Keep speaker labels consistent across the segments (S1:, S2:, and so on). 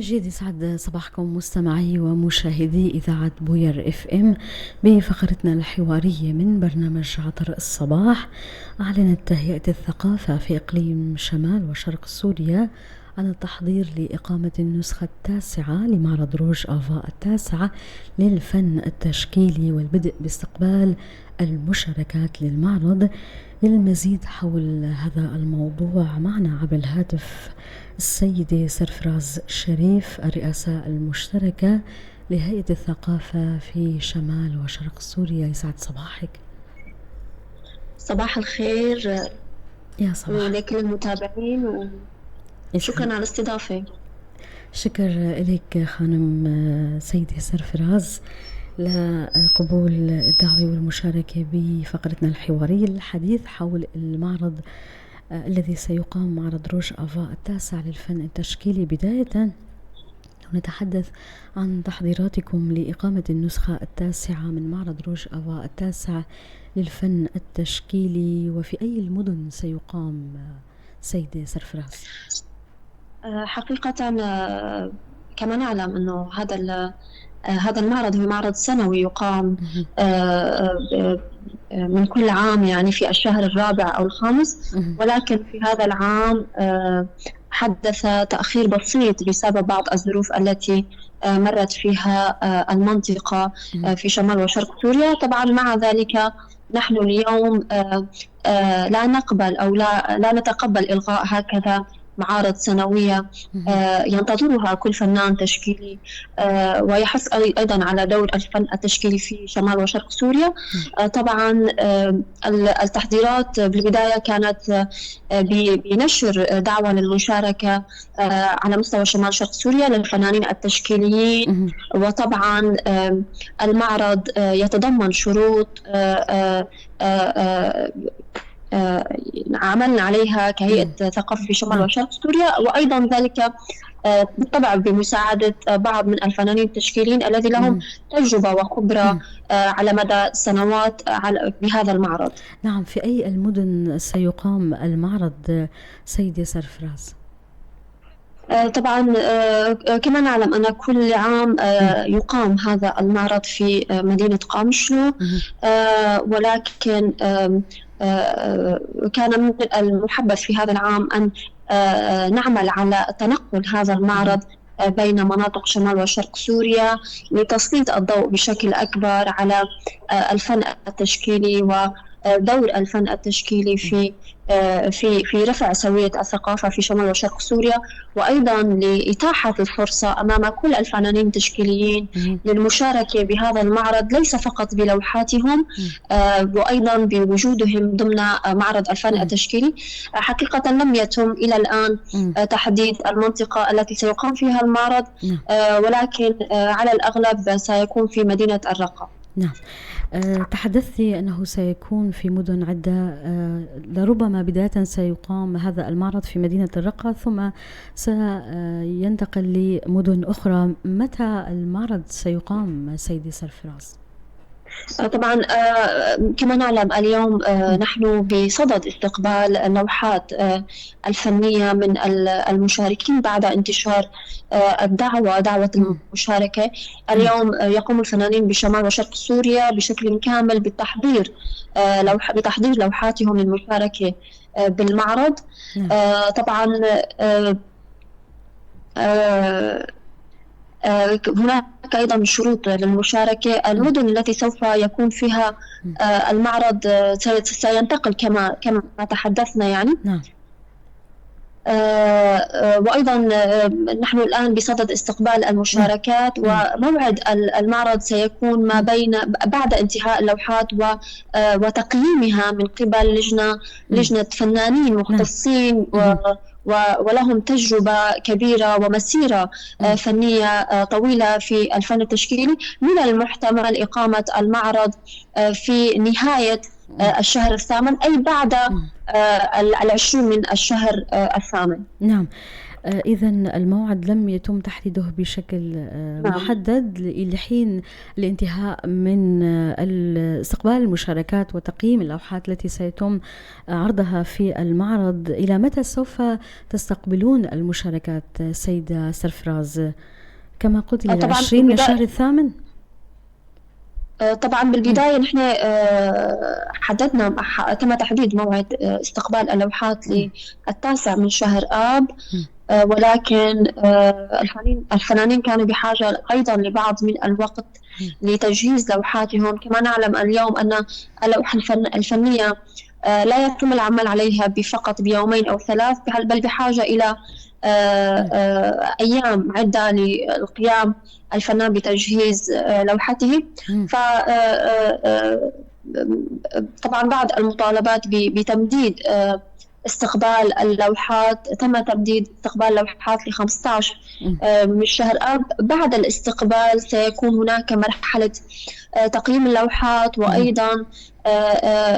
S1: جديد يسعد صباحكم مستمعي ومشاهدي إذاعة بوير اف ام بفقرتنا الحوارية من برنامج عطر الصباح. أعلنت هيئة الثقافة في إقليم شمال وشرق سوريا عن التحضير لإقامة النسخة التاسعة لمعرض روج آفا التاسعة للفن التشكيلي والبدء باستقبال المشاركات للمعرض. للمزيد حول هذا الموضوع معنا عبر الهاتف السيدة سرفراز شريف، الرئاسة المشتركة لهيئة الثقافة في شمال وشرق سوريا. يسعد صباحك.
S2: صباح الخير
S1: يا صباح
S2: لكل المتابعين وشكرا على الاستضافة.
S1: شكر لك خانم سيدة سرفراز لقبول الدعوة والمشاركة بفقرتنا الحوارية للحديث حول المعرض الذي سيقام، معرض روج آفا التاسع للفن التشكيلي. بداية نتحدث عن تحضيراتكم لإقامة النسخة التاسعة من معرض روج آفا التاسع للفن التشكيلي، وفي أي المدن سيقام سيدة سرفراز؟
S2: حقيقة كما نعلم أنه هذا المعرض هو معرض سنوي يقام من كل عام، يعني في الشهر الرابع أو الخامس، ولكن في هذا العام حدث تأخير بسيط بسبب بعض الظروف التي مرت فيها المنطقة في شمال وشرق سوريا. طبعا مع ذلك نحن اليوم لا نقبل أو لا نتقبل إلغاء هكذا معارض سنوية ينتظرها كل فنان تشكيلي ويحث أيضا على دور الفن التشكيلي في شمال وشرق سوريا. طبعا التحضيرات بالبداية كانت بنشر دعوة للمشاركة على مستوى شمال شرق سوريا للفنانين التشكيليين، وطبعا المعرض يتضمن شروط عملنا عليها كهيئة ثقافة في شمال وشرق سوريا، وأيضا ذلك بالطبع بمساعدة بعض من الفنانين التشكيليين الذي لهم تجربة وخبرة على مدى سنوات بهذا المعرض.
S1: نعم، في أي المدن سيقام المعرض سيدة سرفراز؟
S2: طبعا كما نعلم أن كل عام يقام هذا المعرض في مدينة قامشلو، ولكن كان من المحبذ في هذا العام أن نعمل على تنقل هذا المعرض بين مناطق شمال وشرق سوريا لتسليط الضوء بشكل أكبر على الفن التشكيلي ودور الفن التشكيلي في رفع سوية الثقافة في شمال وشرق سوريا، وأيضا لإتاحة الفرصة أمام كل الفنانين التشكيليين للمشاركة بهذا المعرض، ليس فقط بلوحاتهم وأيضا بوجودهم ضمن معرض الفن التشكيلي. حقيقة لم يتم إلى الآن تحديد المنطقة التي سيقام فيها المعرض، ولكن على الأغلب سيكون في مدينة الرقة.
S1: نعم، تحدثتي أنه سيكون في مدن عدة، لربما بداية سيقام هذا المعرض في مدينة الرقة ثم سينتقل لمدن أخرى. متى المعرض سيقام سيدي سرفراز؟
S2: طبعا كما نعلم اليوم نحن بصدد استقبال اللوحات الفنية من المشاركين بعد انتشار دعوة المشاركة. اليوم يقوم الفنانين بشمال وشرق سوريا بشكل كامل بتحضير لوحاتهم للمشاركة بالمعرض. طبعا هناك أيضا شروط للمشاركة. المدن التي سوف يكون فيها المعرض سينتقل كما تحدثنا يعني. وأيضا نحن الآن بصدد استقبال المشاركات، وموعد المعرض سيكون ما بين بعد انتهاء اللوحات وتقييمها من قبل لجنة فنانين مختصين ولهم تجربة كبيرة ومسيرة فنية طويلة في الفن التشكيلي. من المحتمل إقامة المعرض في نهاية الشهر الثامن، أي بعد 20 من الشهر الثامن.
S1: نعم. إذا الموعد لم يتم تحديده بشكل محدد لحين الانتهاء من استقبال المشاركات وتقييم اللوحات التي سيتم عرضها في المعرض. إلى متى سوف تستقبلون المشاركات سيدة سرفراز؟ كما قلت لي 20 من الشهر الثامن.
S2: طبعا بالبداية نحن حددنا، تم تحديد موعد استقبال اللوحات للتاسع من شهر آب، ولكن الفنانين كانوا بحاجة أيضا لبعض من الوقت لتجهيز لوحاتهم. كما نعلم اليوم أن اللوحة الفنية لا يتم العمل عليها فقط بيومين أو 3، بل بحاجة إلى أيام عدة للقيام الفنان بتجهيز لوحته. طبعا بعد المطالبات بتمديد استقبال اللوحات، تم تمديد استقبال اللوحات ل15 من شهر آب. بعد الاستقبال سيكون هناك مرحلة تقييم اللوحات، وأيضا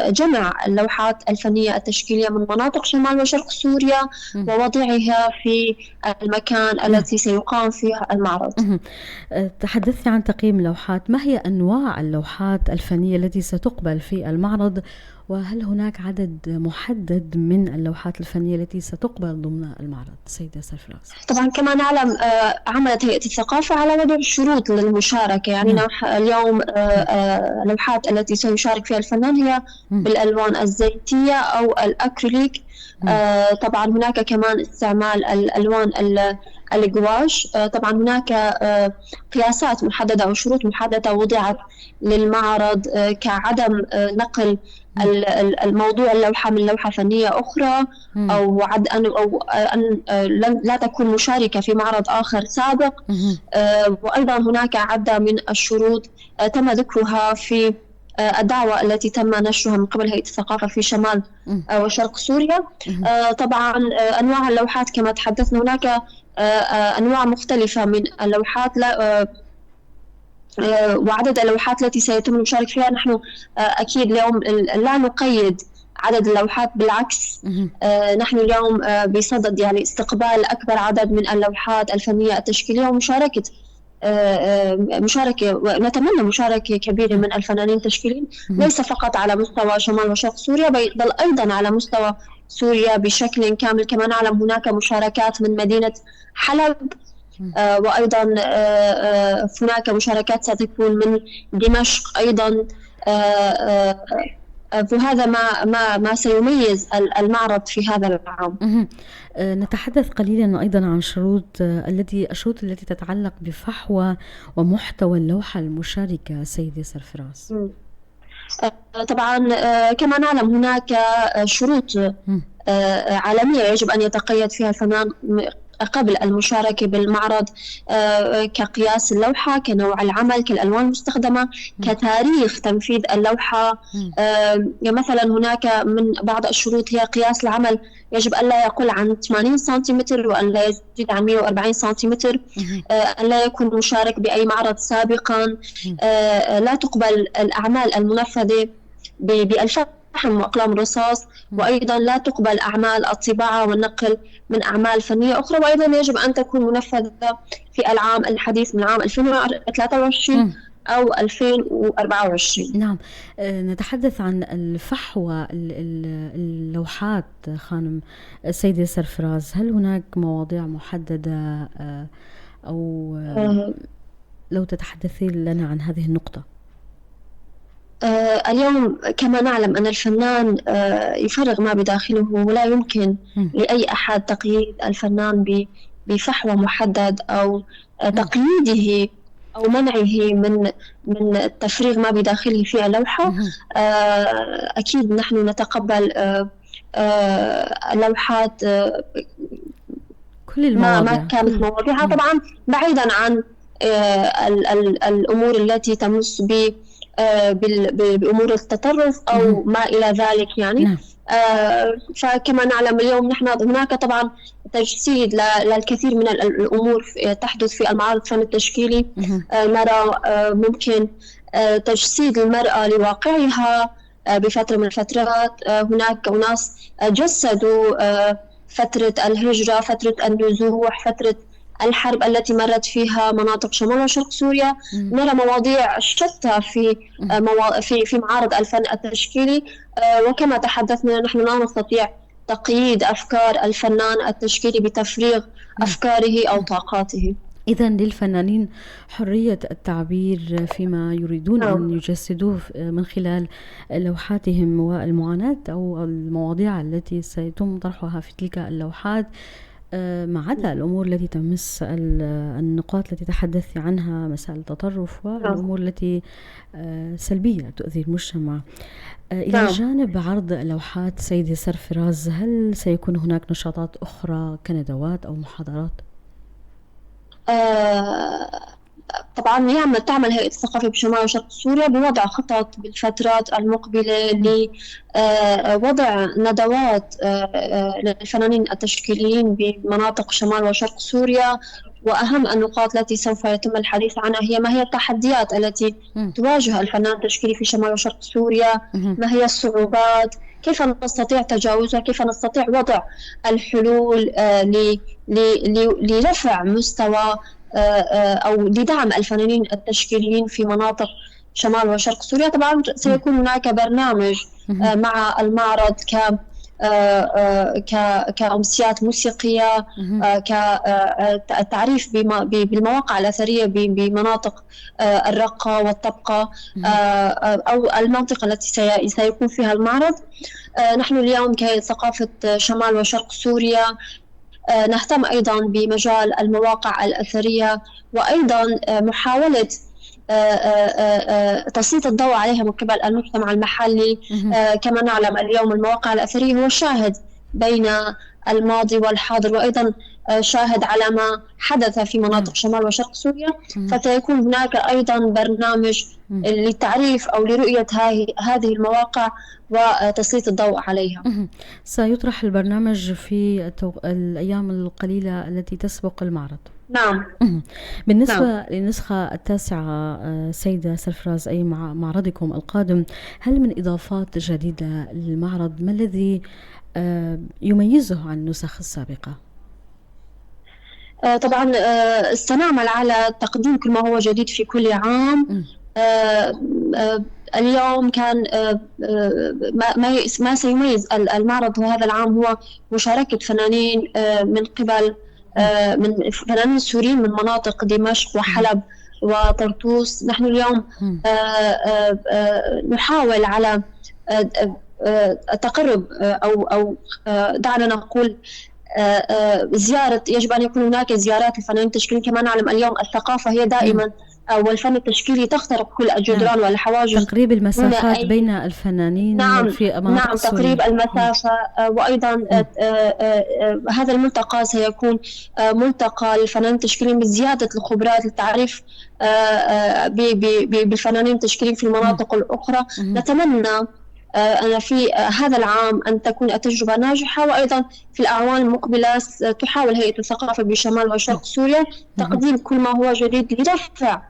S2: جمع اللوحات الفنية التشكيلية من مناطق شمال وشرق سوريا ووضعها في المكان التي سيقام فيها المعرض.
S1: تحدثت عن تقييم اللوحات، ما هي أنواع اللوحات الفنية التي ستقبل في المعرض؟ وهل هناك عدد محدد من اللوحات الفنية التي ستقبل ضمن المعرض سيدة سرفراز؟
S2: طبعا كما نعلم عملت هيئة الثقافة على وضع شروط للمشاركة. يعني اليوم اللوحات التي سيشارك فيها الفنان هي بالألوان الزيتية أو الأكريليك. طبعا هناك كمان استعمال الألوان الجواش. طبعا هناك قياسات محددة أو شروط محددة وضعت للمعرض كعدم نقل الموضوع اللوحة من لوحة فنية أخرى، أو أن لا تكون مشاركة في معرض آخر سابق. وأيضا هناك عدة من الشروط تم ذكرها في الدعوة التي تم نشرها من قبل هيئة الثقافة في شمال وشرق سوريا. طبعا أنواع اللوحات كما تحدثنا، هناك أنواع مختلفة من اللوحات، وعدد اللوحات التي سيتم المشاركة فيها نحن أكيد اليوم لا نقيد عدد اللوحات، بالعكس نحن اليوم بصدد يعني استقبال أكبر عدد من اللوحات الفنية التشكيلية ومشاركة ونتمنى مشاركة كبيرة من الفنانين التشكيليين، ليس فقط على مستوى شمال وشرق سوريا بل أيضا على مستوى سوريا بشكل كامل. كما نعلم هناك مشاركات من مدينة حلب، وأيضا هناك مشاركات ستكون من دمشق أيضا. وهذا ما سيميز المعرض في هذا العام.
S1: نتحدث قليلا أيضا عن الشروط التي تتعلق بفحوى ومحتوى اللوحة المشاركة سيدة سرفراز.
S2: طبعا كما نعلم هناك شروط عالمية يجب أن يتقيد فيها الفنان قبل المشاركة بالمعرض، كقياس اللوحة، كنوع العمل، كالألوان المستخدمة، كتاريخ تنفيذ اللوحة. مثلا هناك من بعض الشروط هي قياس العمل يجب أن لا يقل عن 80 سنتيمتر وأن لا يزيد عن 140 سنتيمتر، أن لا يكون مشارك بأي معرض سابقا، لا تقبل الأعمال المنفذة بالفحم وأقلام الرصاص، وأيضا لا تقبل أعمال الطباعة والنقل من أعمال فنية أخرى، وأيضا يجب أن تكون منفذة في العام الحديث من عام 2023 أو 2024.
S1: نعم. نتحدث عن الفحوى اللوحات خانم سيدة سرفراز، هل هناك مواضيع محددة أو لو تتحدثي لنا عن هذه النقطة؟
S2: اليوم كما نعلم أن الفنان يفرغ ما بداخله، ولا يمكن لأي أحد تقييد الفنان بفحوى محدد أو تقييده أو منعه من تفريغ ما بداخله في اللوحة. أكيد نحن نتقبل اللوحات
S1: كل المواضيع
S2: ما كانت مواضيعها، طبعا بعيدا عن الأمور التي تمس بأمور التطرف أو ما إلى ذلك يعني. فكما نعلم اليوم نحن هناك طبعا تجسيد للكثير من الأمور تحدث في المعارض الفن التشكيلي. نرى ممكن تجسيد المرأة لواقعها، بفترة من الفترات هناك أناس جسدوا فترة الهجرة، فترة النزوح، فترة الحرب التي مرت فيها مناطق شمال وشرق سوريا. نرى مواضيع شتى في معارض الفن التشكيلي، وكما تحدثنا نحن لا نستطيع تقييد أفكار الفنان التشكيلي بتفريغ أفكاره أو طاقاته.
S1: إذن للفنانين حرية التعبير فيما يريدون أن يجسدوه من خلال لوحاتهم، والمعاناة أو المواضيع التي سيتم طرحها في تلك اللوحات ما عدا الأمور التي تمس النقاط التي تحدثت عنها، مسائل التطرف والأمور التي سلبية تؤذي المجتمع. إلى جانب عرض لوحات سيدة سرفراز، هل سيكون هناك نشاطات أخرى كندوات أو محاضرات؟
S2: طبعا تعمل هيئة الثقافة بشمال وشرق سوريا بوضع خطط بالفترات المقبلة لوضع ندوات للفنانين التشكيليين بمناطق شمال وشرق سوريا. وأهم النقاط التي سوف يتم الحديث عنها هي ما هي التحديات التي تواجه الفنان التشكيلي في شمال وشرق سوريا، ما هي الصعوبات، كيف نستطيع تجاوزها، كيف نستطيع وضع الحلول لرفع مستوى أو لدعم الفنانين التشكيليين في مناطق شمال وشرق سوريا. طبعا سيكون هناك برنامج مع المعرض كأمسيات موسيقية، كالتعريف بالمواقع الأثرية بمناطق الرقة والطبقة أو المنطقة التي سيكون فيها المعرض. نحن اليوم كهيئة ثقافة شمال وشرق سوريا نهتم أيضا بمجال المواقع الأثرية، وأيضا محاولة تسليط الضوء عليها من قبل المجتمع المحلي. كما نعلم اليوم المواقع الأثرية هو شاهد بين الماضي والحاضر، وأيضا شاهد على ما حدث في مناطق شمال وشرق سوريا. فسيكون هناك أيضا برنامج للتعريف أو لرؤية هذه المواقع وتسليط الضوء عليها.
S1: سيطرح البرنامج في الأيام القليلة التي تسبق المعرض.
S2: نعم.
S1: بالنسبة للنسخة التاسعة سيدة سرفراز، أي معرضكم القادم، هل من إضافات جديدة للمعرض؟ ما الذي يميزه عن النسخ السابقة؟
S2: طبعا سنعمل على تقديم كل ما هو جديد في كل عام. اليوم كان ما سيميز المعرض هذا العام هو مشاركة فنانين من قبل من فنانين سوريين من مناطق دمشق وحلب وطرطوس. نحن اليوم نحاول على تقرب أو دعنا نقول زيارة. يجب أن يكون هناك زيارات للفنانين التشكيليين. كما نعلم اليوم الثقافة هي دائما والفن التشكيلي تخترق كل الجدران والحواجز،
S1: تقريب المسافات بين الفنانين. في
S2: نعم تقريب المسافة. وأيضا هذا الملتقى سيكون ملتقى للفنانين التشكيليين بزيادة الخبرات للتعريف بالفنانين التشكيليين في المناطق الأخرى. نتمنى أن في هذا العام أن تكون التجربة ناجحة، وأيضا في الأعوام المقبلة تحاول هيئة الثقافة بشمال وشرق سوريا تقديم كل ما هو جديد لرفع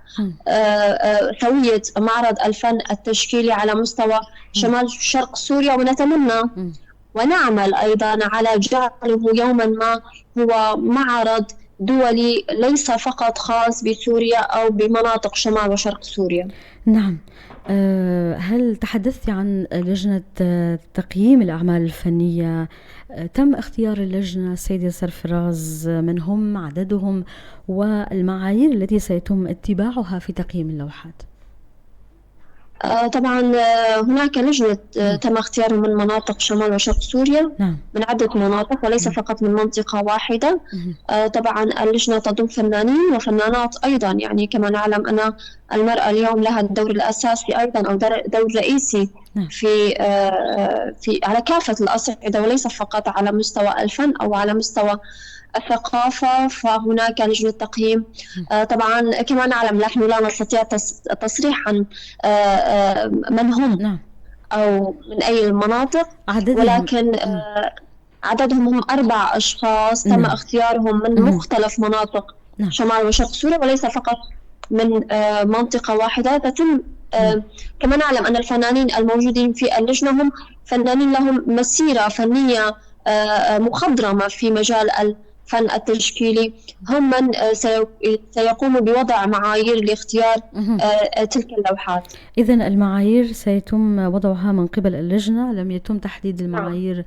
S2: سوية معرض الفن التشكيلي على مستوى شمال وشرق سوريا. ونتمنى ونعمل أيضا على جعله يوما ما هو معرض دولي ليس فقط خاص بسوريا أو بمناطق شمال وشرق سوريا.
S1: نعم. هل تحدثت عن لجنة تقييم الأعمال الفنية؟ تم اختيار اللجنة سيدة سرفراز، من هم عددهم والمعايير التي سيتم اتباعها في تقييم اللوحات؟
S2: طبعا هناك لجنة تم اختيارها من مناطق شمال وشرق سوريا.
S1: نعم.
S2: من عدة مناطق وليس فقط من منطقة واحدة. طبعا اللجنة تضم فنانين وفنانات أيضا، يعني كما نعلم أن المرأة اليوم لها الدور الأساسي أيضا أو دور رئيسي في على كافة الأصعدة وليس فقط على مستوى الفن أو على مستوى الثقافة. فهناك لجنة تقييم. طبعا كما نعلم نحن لا نستطيع التصريح عن من هم أو من أي المناطق، ولكن عددهم هم 4 أشخاص تم اختيارهم من مختلف مناطق شمال وشرق سوريا وليس فقط من منطقة واحدة. تتم كما نعلم أن الفنانين الموجودين في اللجنة هم فنانين لهم مسيرة فنية مخضرمة في مجال الفن التشكيلي، هم من سيقوموا بوضع معايير لاختيار تلك اللوحات.
S1: إذن المعايير سيتم وضعها من قبل اللجنة، لم يتم تحديد المعايير،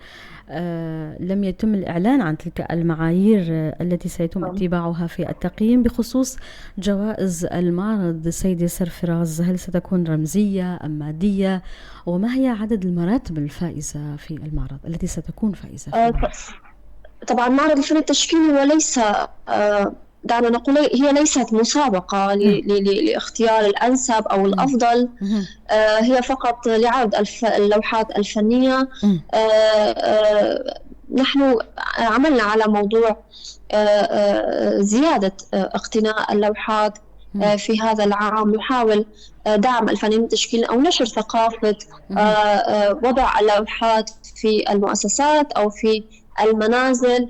S1: لم يتم الإعلان عن تلك المعايير التي سيتم اتباعها في التقييم. بخصوص جوائز المعرض سيدة سرفراز، هل ستكون رمزية أم مادية؟ وما هي عدد المراتب الفائزة في المعرض التي ستكون فائزة في المعرض؟
S2: طبعا معرض الفن التشكيلي وليس دعنا نقول هي ليست مسابقة لاختيار الأنسب أو الأفضل، هي فقط لعرض اللوحات الفنية. نحن عملنا على موضوع زيادة اقتناء اللوحات في هذا العام، نحاول دعم الفنانين التشكيليين أو نشر ثقافة وضع اللوحات في المؤسسات أو في المنازل،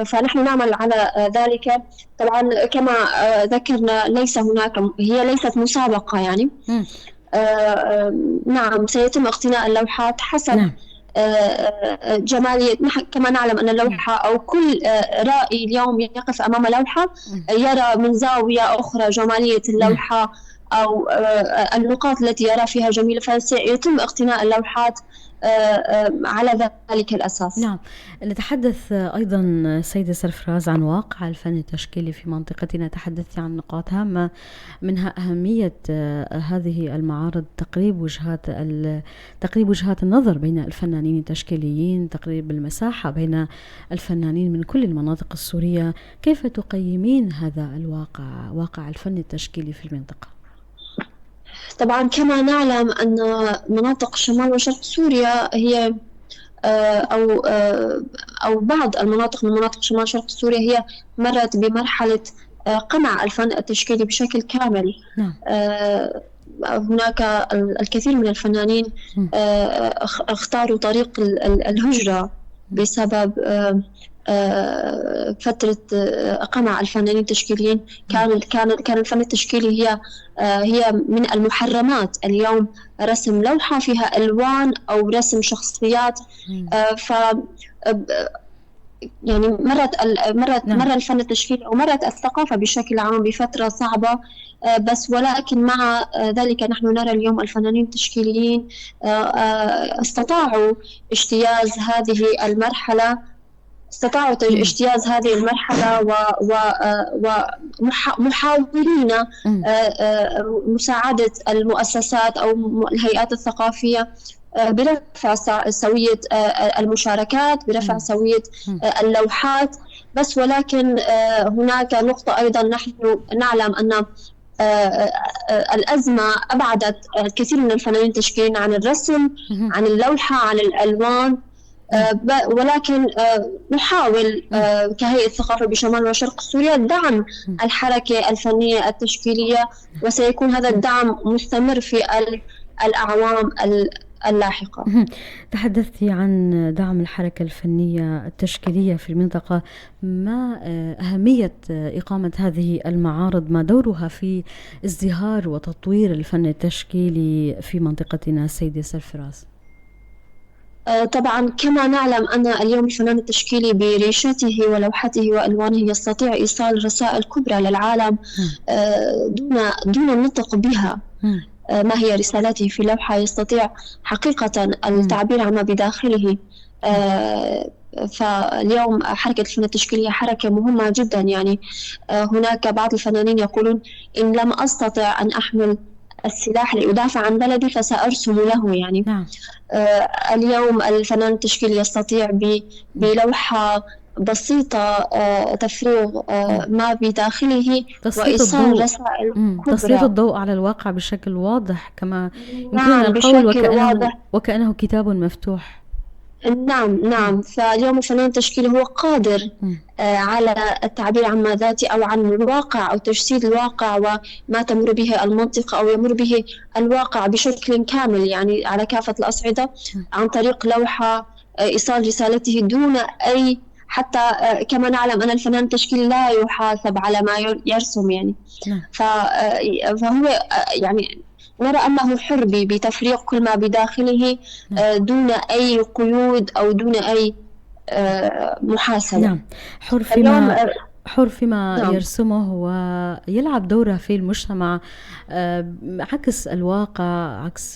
S2: فنحن نعمل على ذلك. طبعا كما ذكرنا هي ليست مسابقة يعني. نعم، سيتم اقتناء اللوحات حسب جمالية. كما نعلم أن اللوحة أو كل رائي اليوم يقف أمام لوحة يرى من زاوية أخرى جمالية اللوحة أو النقاط التي يرى فيها جميلة، فسيتم اقتناء اللوحات على ذلك الأساس.
S1: نعم، نتحدث أيضا سيدة سرفراز عن واقع الفن التشكيلي في منطقتنا. تحدثت عن نقاط هامة منها أهمية هذه المعارض، تقريب وجهات النظر بين الفنانين التشكيليين، تقريب المساحة بين الفنانين من كل المناطق السورية. كيف تقيمين هذا الواقع، واقع الفن التشكيلي في المنطقة؟
S2: طبعا كما نعلم أن مناطق شمال وشرق سوريا هي أو بعض المناطق من مناطق شمال وشرق سوريا هي مرت بمرحلة قمع الفن التشكيلي بشكل كامل. هناك الكثير من الفنانين اختاروا طريق الهجرة بسبب فترة قمع الفنانين التشكيليين. كان الفن التشكيلي هي من المحرمات اليوم رسم لوحة فيها ألوان أو رسم شخصيات. ف يعني مر الفن التشكيلي أو مرت الثقافة بشكل عام بفترة صعبة، بس ولكن مع ذلك نحن نرى اليوم الفنانين التشكيليين استطاعوا اجتياز هذه المرحلة ومحاولين مساعدة المؤسسات أو الهيئات الثقافية برفع سوية المشاركات، برفع سوية اللوحات. بس ولكن هناك نقطة أيضا، نحن نعلم أن الأزمة أبعدت الكثير من الفنانين التشكيليين عن الرسم، عن اللوحة، عن الألوان. ولكن نحاول كهيئة ثقافة بشمال وشرق سوريا دعم الحركة الفنية التشكيلية، وسيكون هذا الدعم مستمر في الأعوام اللاحقة.
S1: تحدثتي عن دعم الحركة الفنية التشكيلية في المنطقة. ما أهمية إقامة هذه المعارض؟ ما دورها في ازدهار وتطوير الفن التشكيلي في منطقتنا سيدة سرفراز؟
S2: طبعا كما نعلم أن اليوم الفنان التشكيلي بريشته ولوحته وألوانه يستطيع إيصال رسائل كبرى للعالم دون النطق بها. ما هي رسالته في لوحة؟ يستطيع حقيقة التعبير عما بداخله. فاليوم حركة الفن التشكيلية حركة مهمة جدا. يعني هناك بعض الفنانين يقولون إن لم أستطع أن أحمل السلاح لأدافع عن بلدي فسأرسم له. يعني اليوم الفنان التشكيلي يستطيع بلوحة بسيطة تفريغ ما بداخله وإيصال رسائل كبرى،
S1: تسليط الضوء على الواقع بشكل واضح، كما يمكن القول وكأنه كتاب مفتوح.
S2: نعم. فاليوم الفنان التشكيلي هو قادر على التعبير عن ذاته أو عن الواقع أو تجسيد الواقع وما تمر به المنطقة أو يمر به الواقع بشكل كامل، يعني على كافة الأصعدة، عن طريق لوحة، إيصال رسالته دون أي حتى كما نعلم أن الفنان التشكيلي لا يحاسب على ما يرسم يعني. فهو يعني نرى أنه حر بتفريغ كل ما بداخله دون أي قيود أو دون أي محاسبة.
S1: نعم، حر فيما نعم. يرسمه ويلعب دوره في المجتمع عكس الواقع، عكس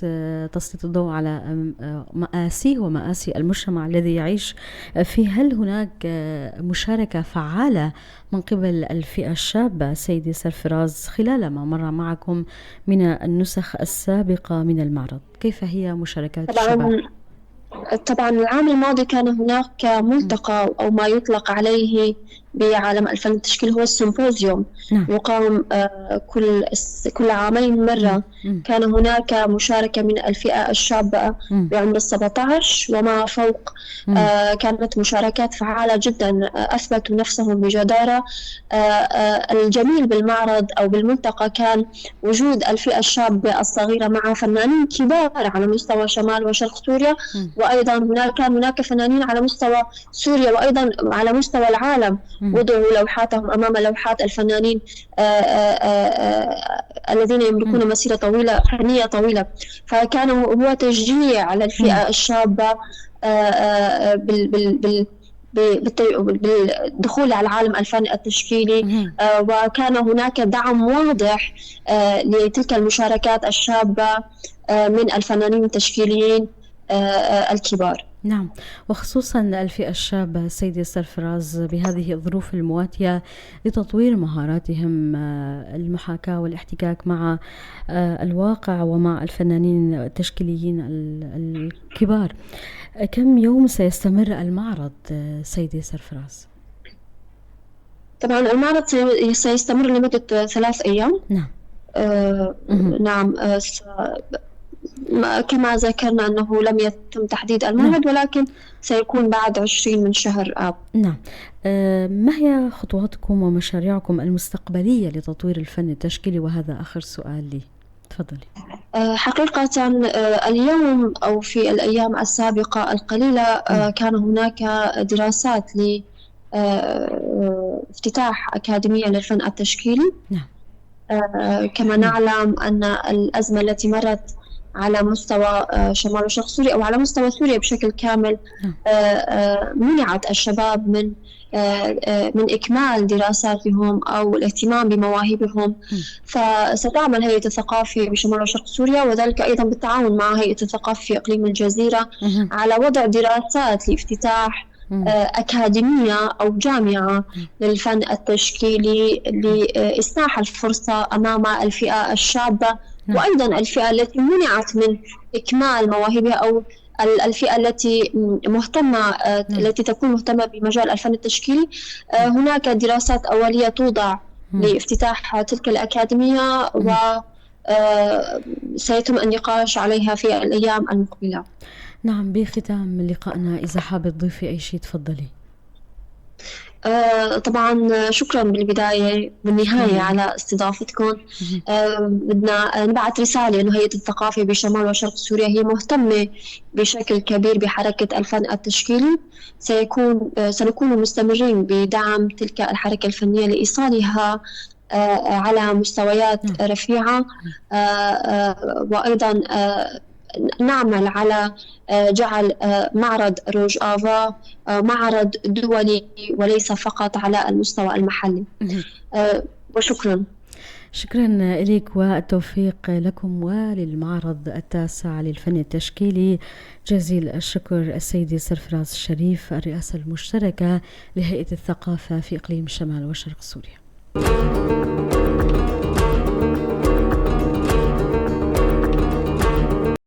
S1: تسليط الضوء على مآسيه ومآسي المجتمع الذي يعيش فيه. هل هناك مشاركة فعالة من قبل الفئة الشابة سيدي سرفراز خلال ما مر معكم من النسخ السابقة من المعرض؟ كيف هي مشاركات الشباب؟
S2: طبعا العام الماضي كان هناك ملتقى أو ما يطلق عليه بعالم الفن التشكيلي هو السيمبوزيوم، يقام كل عامين مرة. كان هناك مشاركة من الفئة الشابة بعمر 17 وما فوق. كانت مشاركات فعالة جدا، أثبتوا نفسهم بجدارة. الجميل بالمعرض أو بالملتقى كان وجود الفئة الشابة الصغيرة مع فنانين كبار على مستوى شمال وشرق سوريا، وأيضا كان هناك فنانين على مستوى سوريا وأيضا على مستوى العالم وضعوا لوحاتهم أمام لوحات الفنانين الذين يملكون مسيرة طويلة فنية طويلة. فكان هو تشجيع على الفئة الشابة بالدخول على عالم الفن التشكيلي، وكان هناك دعم واضح لتلك المشاركات الشابة من الفنانين التشكيليين الكبار.
S1: نعم، وخصوصا الفئة الشابة سيدي سرفراز بهذه الظروف المواتية لتطوير مهاراتهم، المحاكاة والاحتكاك مع الواقع ومع الفنانين التشكيليين الكبار. كم يوم سيستمر المعرض سيدي سرفراز؟
S2: طبعا المعرض سيستمر لمدة 3 أيام.
S1: نعم.
S2: نعم، كما ذكرنا أنه لم يتم تحديد الموعد، ولكن سيكون بعد 20 من شهر آب.
S1: نعم. ما هي خطواتكم ومشاريعكم المستقبلية لتطوير الفن التشكيلي؟ وهذا آخر سؤال لي، تفضلي.
S2: حقيقة اليوم أو في الأيام السابقة القليلة كان هناك دراسات لافتتاح أكاديمية للفن التشكيلي.
S1: نعم.
S2: كما نعلم أن الأزمة التي مرت على مستوى شمال وشرق سوريا أو على مستوى سوريا بشكل كامل منعت الشباب من إكمال دراساتهم أو الاهتمام بمواهبهم. فستعمل هيئة الثقافة بشمال وشرق سوريا وذلك أيضا بالتعاون مع هيئة الثقافة في إقليم الجزيرة على وضع دراسات لافتتاح أكاديمية أو جامعة للفن التشكيلي لإسناح الفرصة أمام الفئة الشابة وأيضا الفئة التي منعت من إكمال مواهبها أو الفئة التي مهتمة التي تكون مهتمة بمجال الفن التشكيلي. هناك دراسات أولية توضع لافتتاح تلك الأكاديمية وسيتم النقاش عليها في الأيام المقبلة.
S1: نعم، بختام لقائنا إذا حابة تضيفي أي شيء تفضلي.
S2: طبعا شكرا بالبداية والنهاية على استضافتكم. بدنا نبعث رسالة أنه هيئة الثقافة بشمال وشرق سوريا هي مهتمة بشكل كبير بحركة الفن التشكيلي. سنكون مستمرين بدعم تلك الحركة الفنية لإيصالها على مستويات رفيعة، وأيضا نعمل على جعل معرض روج آفا معرض دولي وليس فقط على المستوى المحلي. وشكرا.
S1: شكرا لك والتوفيق لكم وللمعرض 9 للفن التشكيلي. جزيل الشكر السيدة سرفراز الشريف، الرئاسة المشتركة لهيئة الثقافة في إقليم شمال وشرق سوريا.